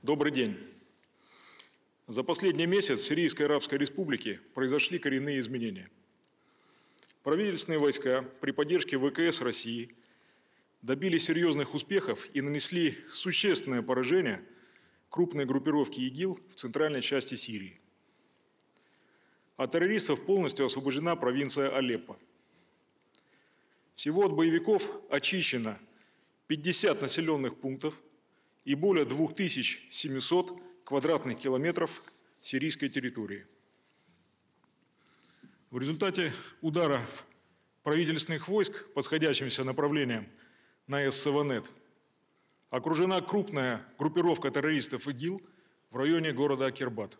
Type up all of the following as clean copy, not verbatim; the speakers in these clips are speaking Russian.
Добрый день. За последний месяц в Сирийской Арабской Республике произошли коренные изменения. Правительственные войска при поддержке ВКС России добились серьезных успехов и нанесли существенное поражение крупной группировке ИГИЛ в центральной части Сирии. От террористов полностью освобождена провинция Алеппо. Всего от боевиков очищено 50 населенных пунктов и более 2700 квадратных километров сирийской территории. В результате удара правительственных войск по сходящимся направлениям на Эс-Саванет окружена крупная группировка террористов ИГИЛ в районе города Акербат.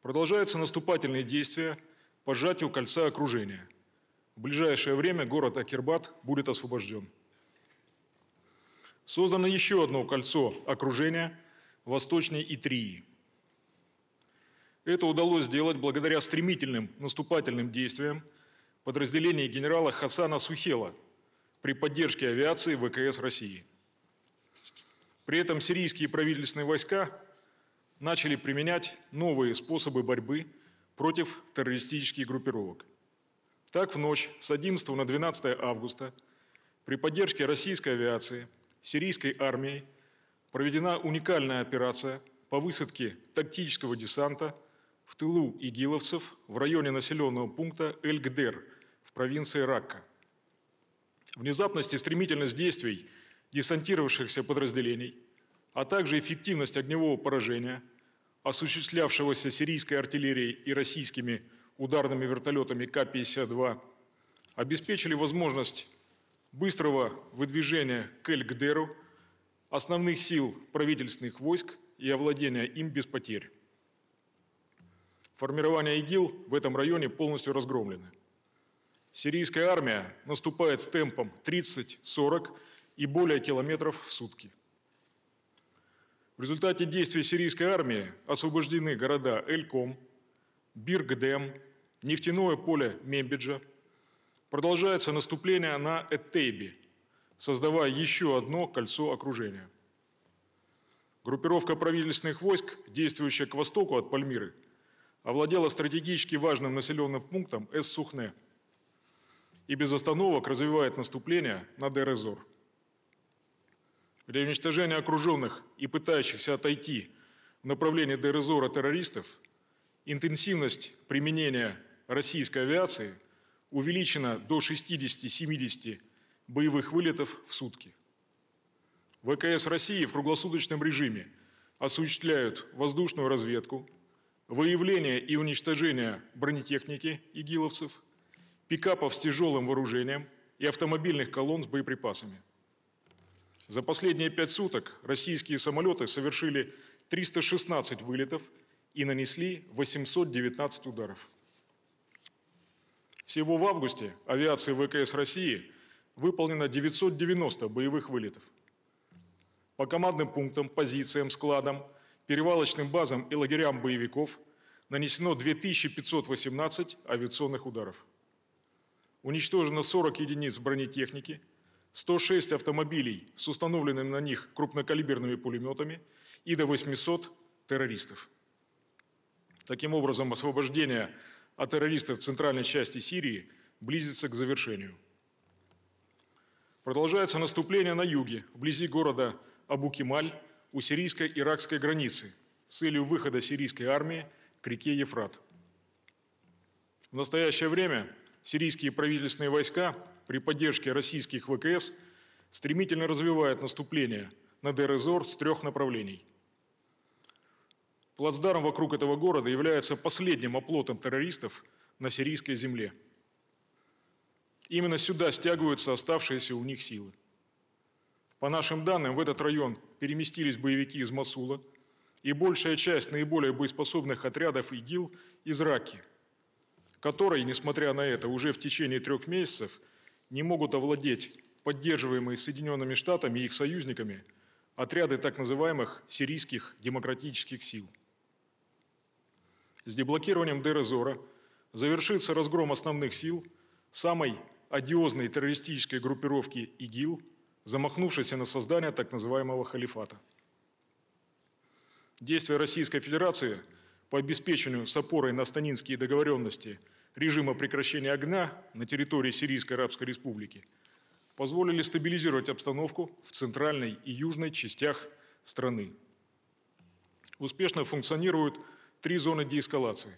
Продолжаются наступательные действия по сжатию кольца окружения. В ближайшее время город Акербат будет освобожден. Создано еще одно кольцо окружения восточней Итрии. Это удалось сделать благодаря стремительным наступательным действиям подразделений генерала Хасана Сухела при поддержке авиации ВКС России. При этом сирийские правительственные войска начали применять новые способы борьбы против террористических группировок. Так, в ночь с 11 на 12 августа при поддержке российской авиации, сирийской армией проведена уникальная операция по высадке тактического десанта в тылу игиловцев в районе населенного пункта Эль-Гдер в провинции Ракка. Внезапность и стремительность действий десантировавшихся подразделений, а также эффективность огневого поражения, осуществлявшегося сирийской артиллерией и российскими ударными вертолетами К-52, обеспечили возможность быстрого выдвижения к Эль-Гдеру основных сил правительственных войск и овладения им без потерь. Формирования ИГИЛ в этом районе полностью разгромлены. Сирийская армия наступает с темпом 30-40 и более километров в сутки. В результате действий сирийской армии освобождены города Эль-Ком, Бир-Гдем, нефтяное поле Мембиджа. Продолжается наступление на Эт-Тейби, создавая еще одно кольцо окружения. Группировка правительственных войск, действующая к востоку от Пальмиры, овладела стратегически важным населенным пунктом Эс-Сухне и без остановок развивает наступление на Дейр-эз-Зор. Для уничтожения окруженных и пытающихся отойти в направлении Дейр-эз-Зора террористов интенсивность применения российской авиации увеличена до 60-70 боевых вылетов в сутки. ВКС России в круглосуточном режиме осуществляют воздушную разведку, выявление и уничтожение бронетехники игиловцев, пикапов с тяжелым вооружением и автомобильных колонн с боеприпасами. За последние 5 суток российские самолеты совершили 316 вылетов и нанесли 819 ударов. Всего в августе авиацией ВКС России выполнено 990 боевых вылетов. По командным пунктам, позициям, складам, перевалочным базам и лагерям боевиков нанесено 2518 авиационных ударов. Уничтожено 40 единиц бронетехники, 106 автомобилей с установленными на них крупнокалиберными пулеметами и до 800 террористов. Таким образом, освобождение от террористов в центральной части Сирии близится к завершению. Продолжается наступление на юге, вблизи города Абу-Кемаль, у сирийско-иракской границы, с целью выхода сирийской армии к реке Ефрат. В настоящее время сирийские правительственные войска при поддержке российских ВКС стремительно развивают наступление на Дейр-эз-Зор с 3 направлений. Плацдарм вокруг этого города является последним оплотом террористов на сирийской земле. Именно сюда стягиваются оставшиеся у них силы. По нашим данным, в этот район переместились боевики из Мосула и большая часть наиболее боеспособных отрядов ИГИЛ из Ракки, которые, несмотря на это, уже в течение 3 месяцев не могут овладеть поддерживаемые Соединенными Штатами и их союзниками отряды так называемых сирийских демократических сил. С деблокированием Дейр-эз-Зора завершится разгром основных сил самой одиозной террористической группировки ИГИЛ, замахнувшейся на создание так называемого халифата. Действия Российской Федерации по обеспечению с опорой на станинские договоренности режима прекращения огня на территории Сирийской Арабской Республики позволили стабилизировать обстановку в центральной и южной частях страны. Успешно функционируют 3 зоны деэскалации: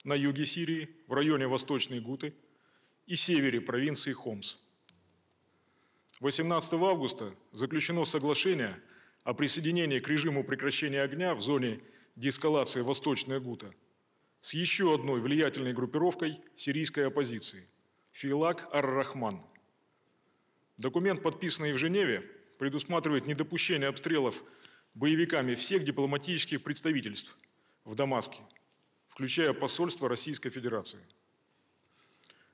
на юге Сирии, в районе Восточной Гуты и севере провинции Хомс. 18 августа заключено соглашение о присоединении к режиму прекращения огня в зоне деэскалации Восточная Гута с еще одной влиятельной группировкой сирийской оппозиции – Фейлак ар-Рахман. Документ, подписанный в Женеве, предусматривает недопущение обстрелов боевиками всех дипломатических представительств в Дамаске, включая посольство Российской Федерации.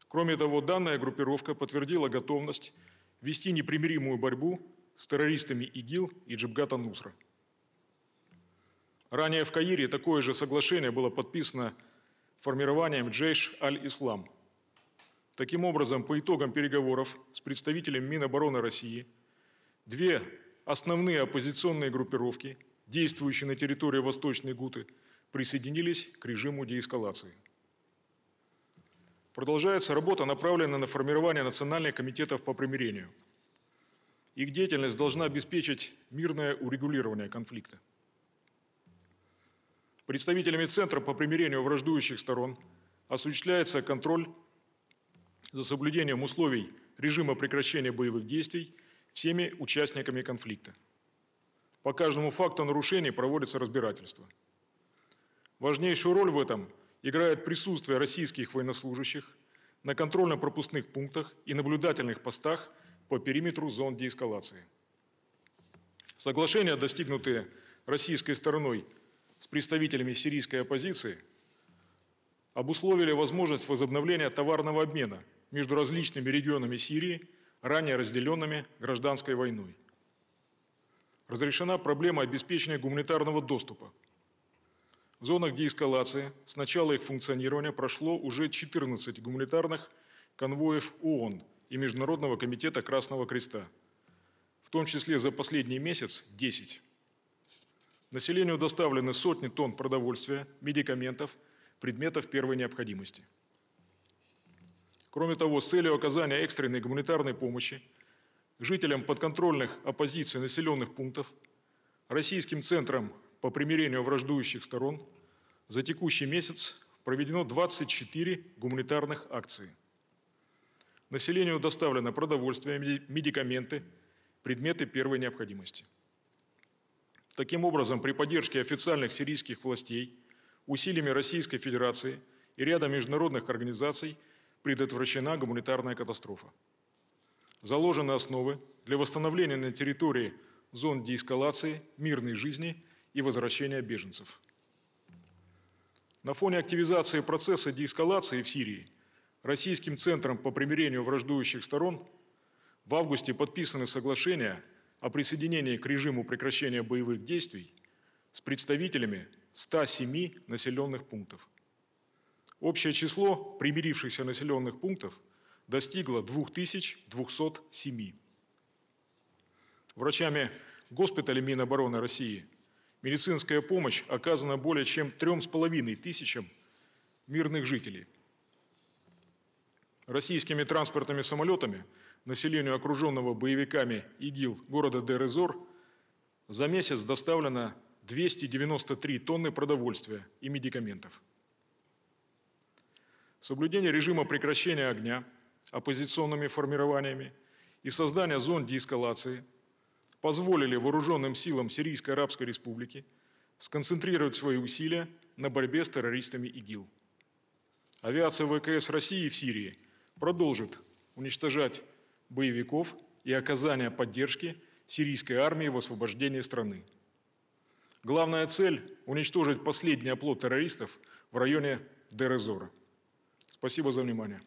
Кроме того, данная группировка подтвердила готовность вести непримиримую борьбу с террористами ИГИЛ и Джабгат ан-Нусра. Ранее в Каире такое же соглашение было подписано формированием Джейш аль-Ислам. Таким образом, по итогам переговоров с представителем Минобороны России, 2 основные оппозиционные группировки, действующие на территории Восточной Гуты, присоединились к режиму деэскалации. Продолжается работа, направленная на формирование национальных комитетов по примирению. Их деятельность должна обеспечить мирное урегулирование конфликта. Представителями Центра по примирению враждующих сторон осуществляется контроль за соблюдением условий режима прекращения боевых действий всеми участниками конфликта. По каждому факту нарушений проводится разбирательство. Важнейшую роль в этом играет присутствие российских военнослужащих на контрольно-пропускных пунктах и наблюдательных постах по периметру зон деэскалации. Соглашения, достигнутые российской стороной с представителями сирийской оппозиции, обусловили возможность возобновления товарного обмена между различными регионами Сирии, ранее разделенными гражданской войной. Разрешена проблема обеспечения гуманитарного доступа. В зонах деэскалации с начала их функционирования прошло уже 14 гуманитарных конвоев ООН и Международного комитета Красного Креста, в том числе за последний месяц 10. Населению доставлены сотни тонн продовольствия, медикаментов, предметов первой необходимости. Кроме того, с целью оказания экстренной гуманитарной помощи жителям подконтрольных оппозиции населенных пунктов Российским центром по примирению враждующих сторон за текущий месяц проведено 24 гуманитарных акции. Населению доставлено продовольствие, медикаменты, предметы первой необходимости. Таким образом, при поддержке официальных сирийских властей, усилиями Российской Федерации и ряда международных организаций предотвращена гуманитарная катастрофа. Заложены основы для восстановления на территории зон деэскалации, мирной жизни и возвращения беженцев. На фоне активизации процесса деэскалации в Сирии Российским центром по примирению враждующих сторон в августе подписаны соглашения о присоединении к режиму прекращения боевых действий с представителями 107 населенных пунктов. Общее число примирившихся населенных пунктов достигло 2207. Врачами госпиталя Минобороны России медицинская помощь оказана более чем 3500 мирных жителей. Российскими транспортными самолетами населению окруженного боевиками ИГИЛ города Дейр-эз-Зор за месяц доставлено 293 тонны продовольствия и медикаментов. Соблюдение режима прекращения огня оппозиционными формированиями и создание зон деэскалации позволили вооруженным силам Сирийской Арабской Республики сконцентрировать свои усилия на борьбе с террористами ИГИЛ. Авиация ВКС России в Сирии продолжит уничтожать боевиков и оказание поддержки сирийской армии в освобождении страны. Главная цель – уничтожить последний оплот террористов в районе Дейр-эз-Зора. Спасибо за внимание.